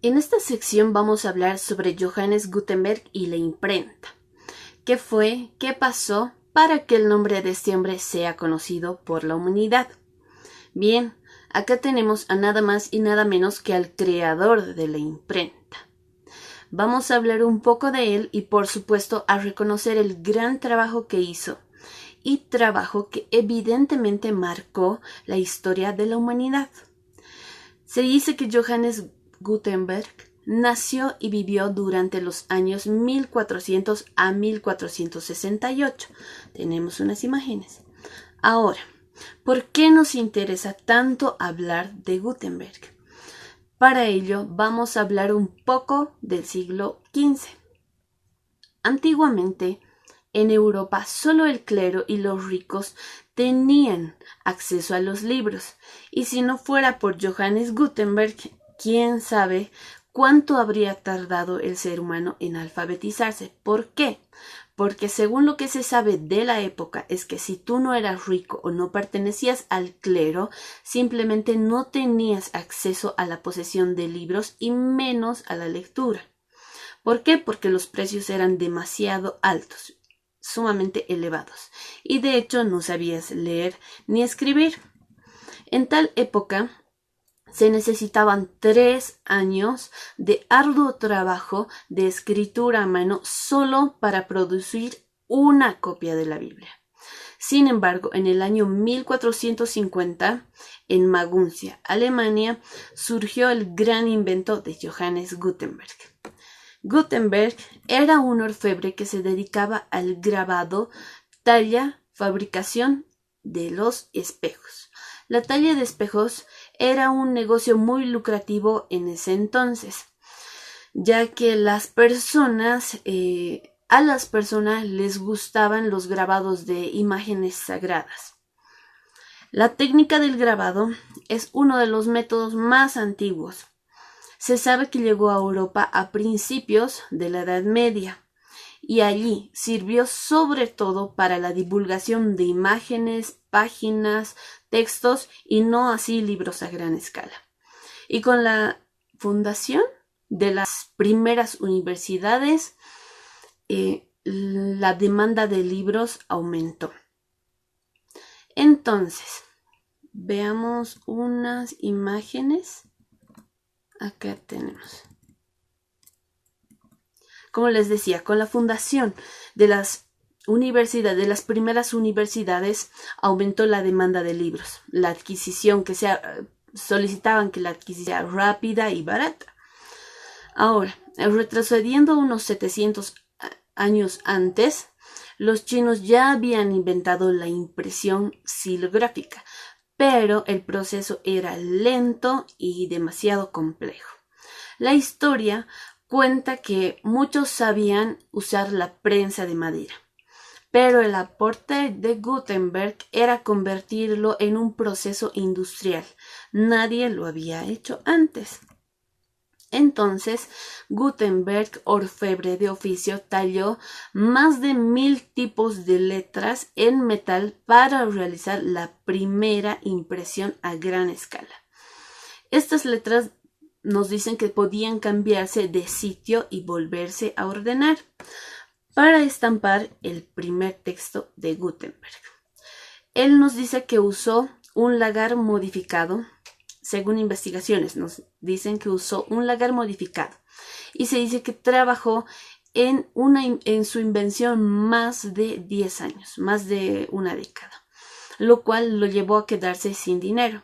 En esta sección vamos a hablar sobre Johannes Gutenberg y la imprenta. ¿Qué fue? ¿Qué pasó para que el nombre de este hombre sea conocido por la humanidad? Bien, acá tenemos a nada más y nada menos que al creador de la imprenta. Vamos a hablar un poco de él y por supuesto a reconocer el gran trabajo que hizo y trabajo que evidentemente marcó la historia de la humanidad. Se dice que Johannes Gutenberg nació y vivió durante los años 1400 a 1468. Tenemos unas imágenes. Ahora, ¿por qué nos interesa tanto hablar de Gutenberg? Para ello vamos a hablar un poco del siglo XV. Antiguamente, en Europa solo el clero y los ricos tenían acceso a los libros, y si no fuera por Johannes Gutenberg, quién sabe cuánto habría tardado el ser humano en alfabetizarse. ¿Por qué? Porque según lo que se sabe de la época es que si tú no eras rico o no pertenecías al clero, simplemente no tenías acceso a la posesión de libros y menos a la lectura. ¿Por qué? Porque los precios eran demasiado altos, sumamente elevados, y de hecho no sabías leer ni escribir. En tal época se necesitaban 3 años de arduo trabajo de escritura a mano solo para producir una copia de la Biblia. Sin embargo, en el año 1450, en Maguncia, Alemania, surgió el gran invento de Johannes Gutenberg. Gutenberg era un orfebre que se dedicaba al grabado, talla, fabricación de los espejos. La talla de espejos era un negocio muy lucrativo en ese entonces, ya que a las personas les gustaban los grabados de imágenes sagradas. La técnica del grabado es uno de los métodos más antiguos. Se sabe que llegó a Europa a principios de la Edad Media y allí sirvió sobre todo para la divulgación de imágenes, páginas, textos y no así libros a gran escala. Y con la fundación de las primeras universidades, la demanda de libros aumentó. Entonces, veamos unas imágenes. Acá tenemos. Como les decía, con la fundación de las universidades, de las primeras universidades, aumentó la demanda de libros. La adquisición solicitaban que la adquisición sea rápida y barata. Ahora, retrocediendo unos 700 años antes, los chinos ya habían inventado la impresión silográfica, pero el proceso era lento y demasiado complejo. La historia cuenta que muchos sabían usar la prensa de madera, pero el aporte de Gutenberg era convertirlo en un proceso industrial. Nadie lo había hecho antes. Entonces, Gutenberg, orfebre de oficio, talló más de 1000 tipos de letras en metal para realizar la primera impresión a gran escala. Estas letras nos dicen que podían cambiarse de sitio y volverse a ordenar para estampar el primer texto de Gutenberg. Él nos dice que usó un lagar modificado. Según investigaciones, nos dicen que usó un lagar modificado y se dice que trabajó en su invención más de 10 años, más de una década, lo cual lo llevó a quedarse sin dinero.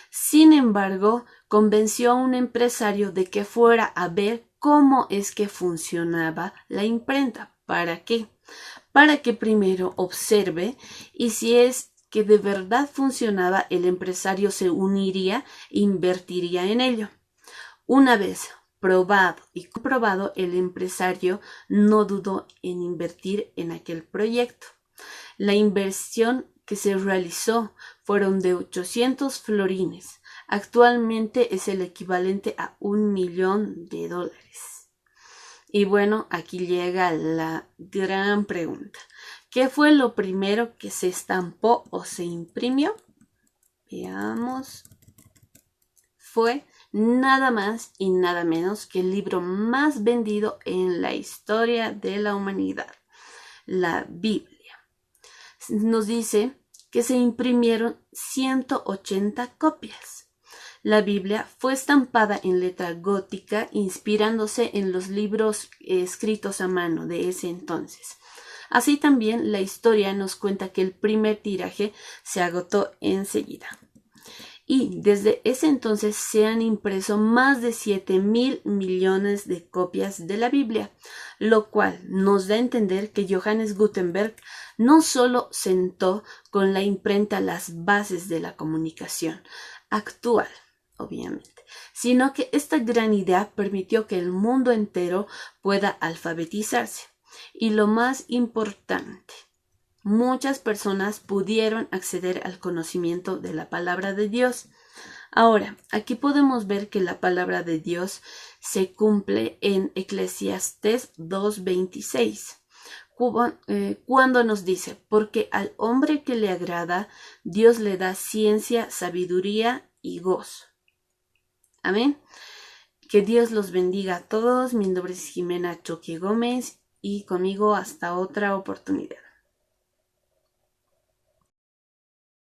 Sin embargo, convenció a un empresario de que fuera a ver cómo es que funcionaba la imprenta. ¿Para qué? Para que primero observe y si es que de verdad funcionaba, el empresario se uniría e invertiría en ello. Una vez probado y comprobado, el empresario no dudó en invertir en aquel proyecto. La inversión que se realizó fueron de 800 florines. Actualmente es el equivalente a $1.000.000. Y bueno, aquí llega la gran pregunta. ¿Qué fue lo primero que se estampó o se imprimió? Veamos. Fue nada más y nada menos que el libro más vendido en la historia de la humanidad, la Biblia. Nos dice que se imprimieron 180 copias. La Biblia fue estampada en letra gótica, inspirándose en los libros escritos a mano de ese entonces. Así también la historia nos cuenta que el primer tiraje se agotó enseguida. Y desde ese entonces se han impreso más de 7.000 millones de copias de la Biblia, lo cual nos da a entender que Johannes Gutenberg no solo sentó con la imprenta las bases de la comunicación actual, obviamente, sino que esta gran idea permitió que el mundo entero pueda alfabetizarse. Y lo más importante, muchas personas pudieron acceder al conocimiento de la palabra de Dios. Ahora, aquí podemos ver que la palabra de Dios se cumple en Eclesiastés 2:26, cuando nos dice, porque al hombre que le agrada, Dios le da ciencia, sabiduría y gozo. Amén. Que Dios los bendiga a todos. Mi nombre es Jimena Choque Gómez y conmigo hasta otra oportunidad.